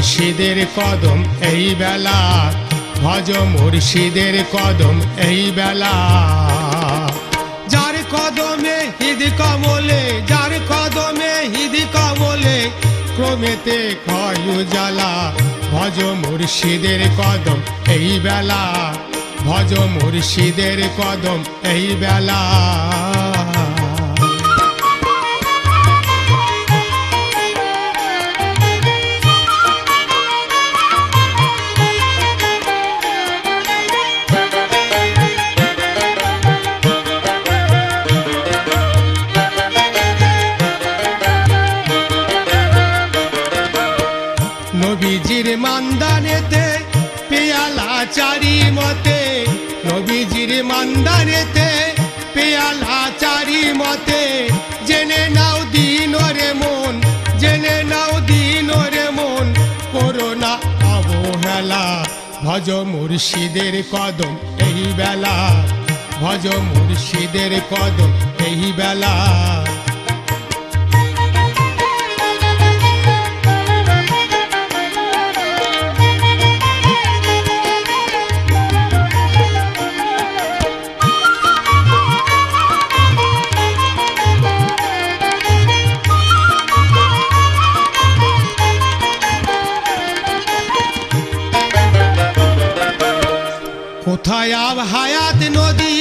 মুর্শিদের কদম এই বেলা, ভজ মুর্শিদের কদম এই বেলা। যার কদমে হৃদ কমলে, যার কদমে হৃদ কমলে ক্রমেতে ক্ষয় জ্বালা, ভজ মুর্শিদের কদম এই বেলা, ভজ মুর্শিদের কদম এই বেলা। নবীজির মান্দানেতে পেয়ালা চারি মতে, নবীজির মান্দানেতে পেয়ালা চারি মতে, জেনে নাও দিন রে মন, জেনে নাও দিন রে মন, করোনা অবহেলা, ভজ মুর্শিদের কদম এই বেলা, ভজ মুর্শিদের কদম এই বেলা। কোথায় আব হায়াত নদী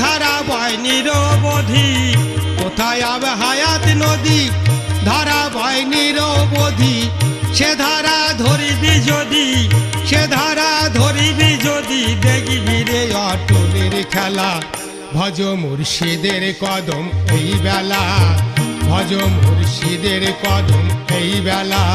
ধারা বয় নিরবধি, কোথায় আব হায়াত নদী ধারা বয় নিরবধি, সে ধারা ধরিবি যদি, সে ধারা ধরিবি যদি, দেখবি রে অটলের খেলা, ভজ মুর্শিদের কদম এই বেলা, ভজ মুর্শিদের কদম এই বেলা।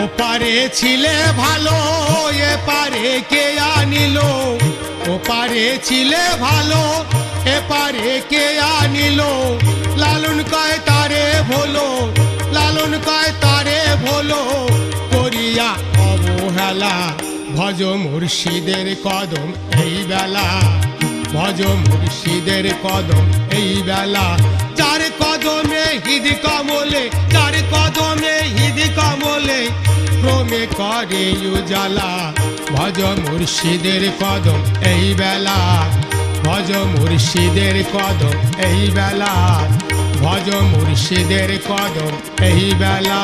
ওপারে ছিলে ভালো এপারে কে আনিল, ওপারে ছিলে ভালো এপারে কে আনিল, লালন কয় তারে ভোলো, লালন কয় তারে ভোলো, করিয়া অবহেলা, ভজ মুর্শিদের কদম এই বেলা, ভজ মুর্শিদের কদম এই বেলা। যার কদমে হৃদ কমলে, যার কদমে হৃদ কমলে ক্রমে করে উজালা, ভজ মুর্শিদের কদম এই বেলা, ভজ মুর্শিদের কদম এই বেলা, ভজ মুর্শিদের কদম এই বেলা।